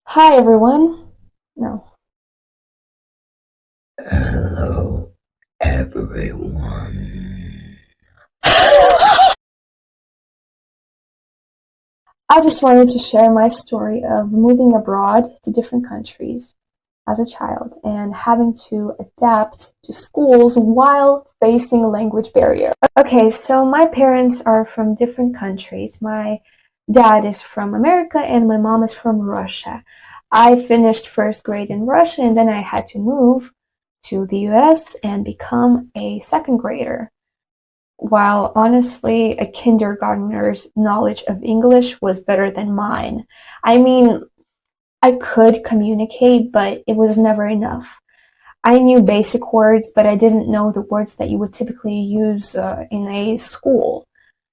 Hi everyone. No. Hello, everyone. I just wanted to share my story of moving abroad to different countries as a child and having to adapt to schools while facing a language barrier. Okay, so my parents are from different countries. My dad is from America and my mom is from Russia. I finished first grade in Russia and then I had to move to the US and become a second grader. While honestly, a kindergartner's knowledge of English was better than mine. I mean, I could communicate, but it was never enough. I knew basic words, but I didn't know the words that you would typically use in a school.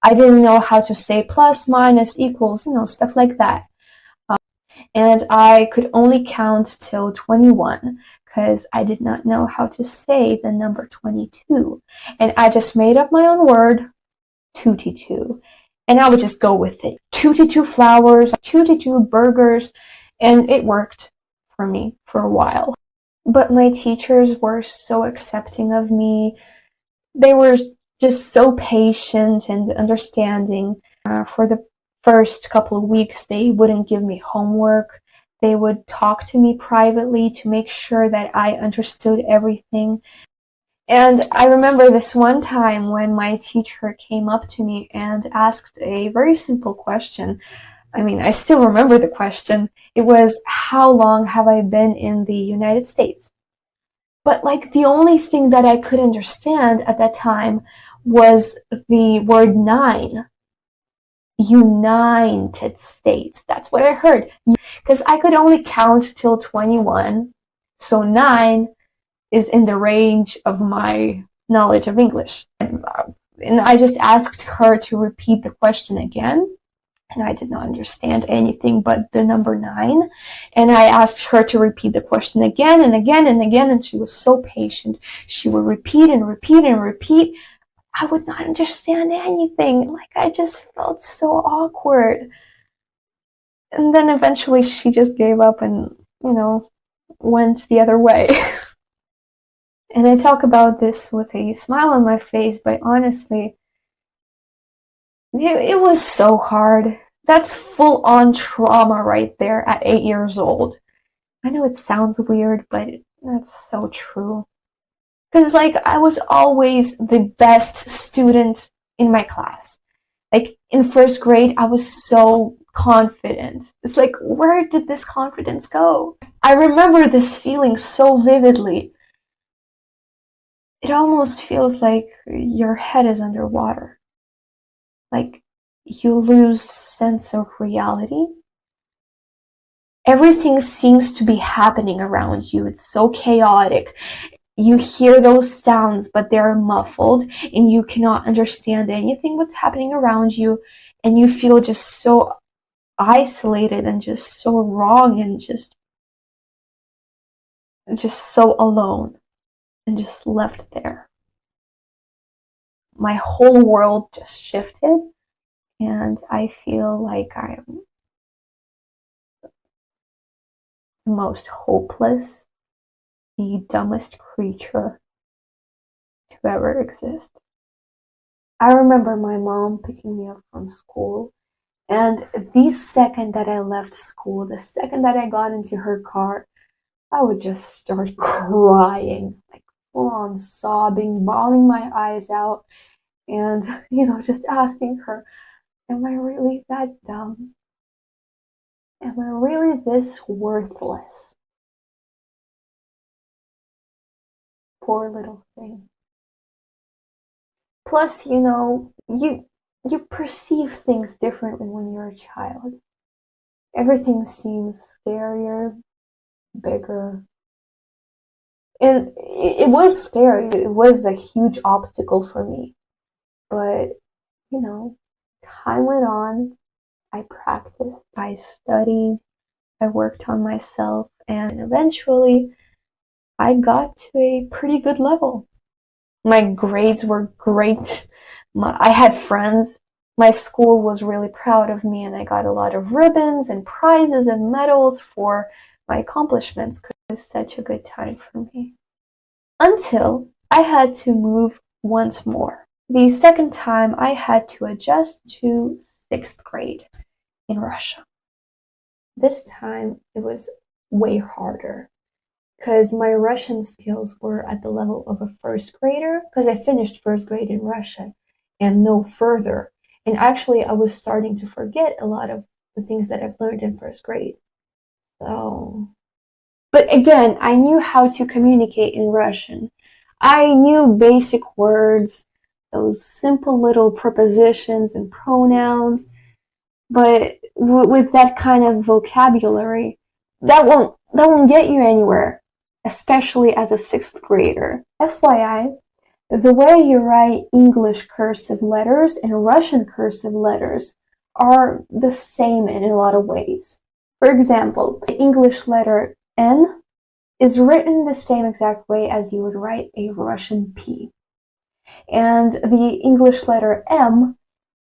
I didn't know how to say plus, minus, equals, stuff like that. And I could only count till 21 because I did not know how to say the number 22. And I just made up my own word, 222. And I would just go with it. 222 flowers, 222 burgers, and it worked for me for a while. But my teachers were so accepting of me. They were just so patient and understanding. For the first couple of weeks, they wouldn't give me homework. They would talk to me privately to make sure that I understood everything. And I remember this one time when my teacher came up to me and asked a very simple question. I mean, I still remember the question. It was, how long have I been in the United States? But like the only thing that I could understand at that time was the word nine. United States. That's what I heard. Because I could only count till 21. So nine is in the range of my knowledge of English. And I just asked her to repeat the question again. And I did not understand anything but the number nine. And I asked her to repeat the question again and again and again. And she was so patient. She would repeat and repeat and repeat. I would not understand anything. Like, I just felt so awkward. And then eventually she just gave up and, went the other way. And I talk about this with a smile on my face, but honestly, it was so hard. That's full on trauma right there at 8 years old. I know it sounds weird, but that's so true. Because, like, I was always the best student in my class. Like, in first grade, I was so confident. It's like, where did this confidence go? I remember this feeling so vividly. It almost feels like your head is underwater. Like, you lose sense of reality. Everything seems to be happening around you. It's so chaotic. You hear those sounds, but they're muffled, and you cannot understand anything what's happening around you, and you feel just so isolated and just so wrong and just so alone and just left there. My whole world just shifted, and I feel like I'm the most hopeless, the dumbest creature to ever exist. I remember my mom picking me up from school, and the second that I left school, the second that I got into her car, I would just start crying, like full on sobbing, bawling my eyes out, and, just asking her, am I really that dumb? Am I really this worthless? Poor little thing. Plus, you perceive things differently when you're a child. Everything seems scarier, bigger. And it was scary. It was a huge obstacle for me. But, you know, time went on. I practiced, I studied, I worked on myself, and eventually I got to a pretty good level. My grades were great. I had friends. My school was really proud of me, and I got a lot of ribbons and prizes and medals for my accomplishments because it was such a good time for me. Until I had to move once more. The second time I had to adjust to 6th grade in Russia. This time it was way harder because my Russian skills were at the level of a first grader because I finished first grade in Russia and no further. And actually, I was starting to forget a lot of the things that I've learned in first grade. So, but again, I knew how to communicate in Russian. I knew basic words, those simple little prepositions and pronouns, but with that kind of vocabulary, that won't get you anywhere, especially as a 6th grader. FYI, the way you write English cursive letters and Russian cursive letters are the same in a lot of ways. For example, the English letter N is written the same exact way as you would write a Russian P. And the English letter M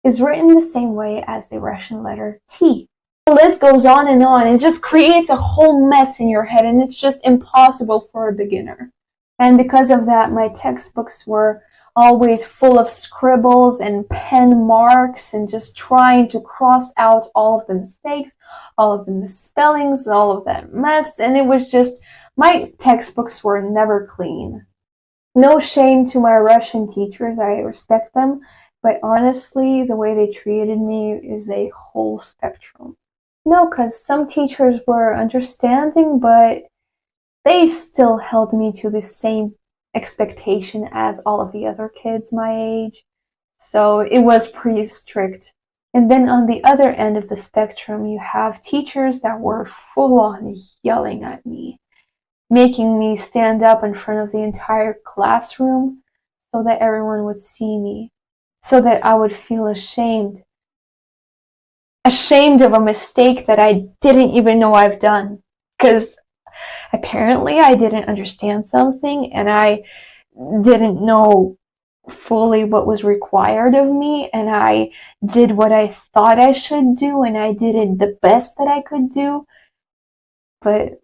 is written the same way as the Russian letter T. The list goes on and on. It just creates a whole mess in your head, and it's just impossible for a beginner. And because of that, my textbooks were always full of scribbles and pen marks and just trying to cross out all of the mistakes, all of the misspellings, all of that mess. And it was just, my textbooks were never clean. No shame to my Russian teachers, I respect them, but honestly, the way they treated me is a whole spectrum. No, because some teachers were understanding, but they still held me to the same expectation as all of the other kids my age. So it was pretty strict. And then on the other end of the spectrum, you have teachers that were full on yelling at me, making me stand up in front of the entire classroom so that everyone would see me, so that I would feel ashamed of a mistake that I didn't even know I've done. Because apparently I didn't understand something and I didn't know fully what was required of me, and I did what I thought I should do, and I did it the best that I could do. But,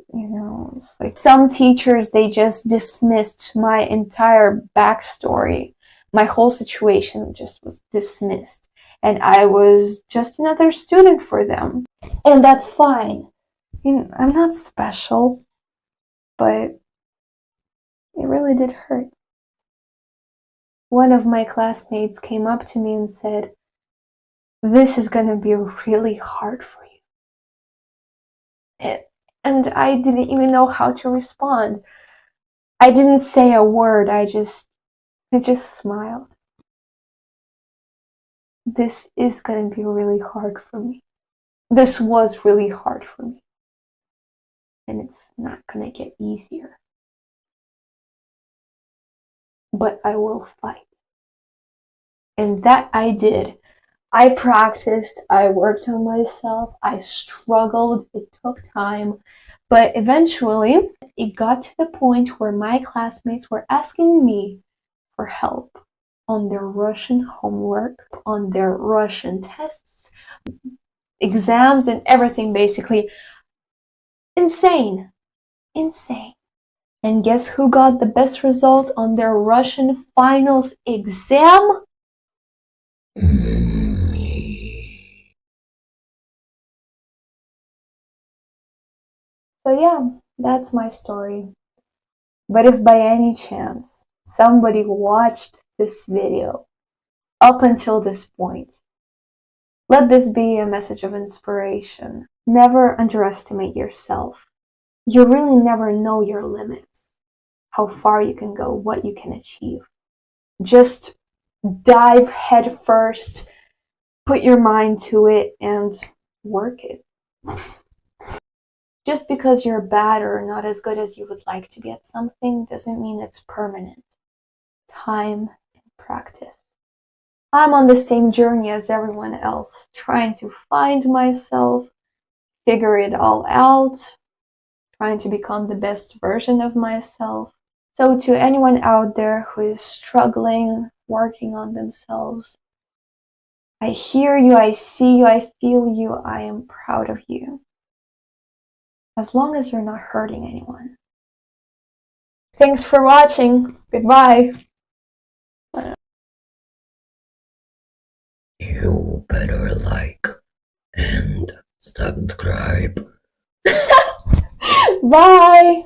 it's like some teachers, they just dismissed my entire backstory. My whole situation just was dismissed. And I was just another student for them. And that's fine. I'm not special, but it really did hurt. One of my classmates came up to me and said, "This is going to be really hard for you." And I didn't even know how to respond. I didn't say a word. I just smiled. This is going to be really hard for me. This was really hard for me. And it's not going to get easier. But I will fight. And that I did. I practiced, I worked on myself, I struggled, it took time, but eventually it got to the point where my classmates were asking me for help on their Russian homework, on their Russian tests, exams, and everything basically. Insane. And guess who got the best result on their Russian finals exam? So yeah, that's my story. But if by any chance somebody watched this video up until this point, let this be a message of inspiration. Never underestimate yourself. You really never know your limits, how far you can go, what you can achieve. Just dive head first, put your mind to it, and work it. Just because you're bad or not as good as you would like to be at something doesn't mean it's permanent. Time and practice. I'm on the same journey as everyone else, trying to find myself, figure it all out, trying to become the best version of myself. So to anyone out there who is struggling, working on themselves, I hear you, I see you, I feel you, I am proud of you. As long as you're not hurting anyone. Thanks for watching. Goodbye. You better like and subscribe. Bye.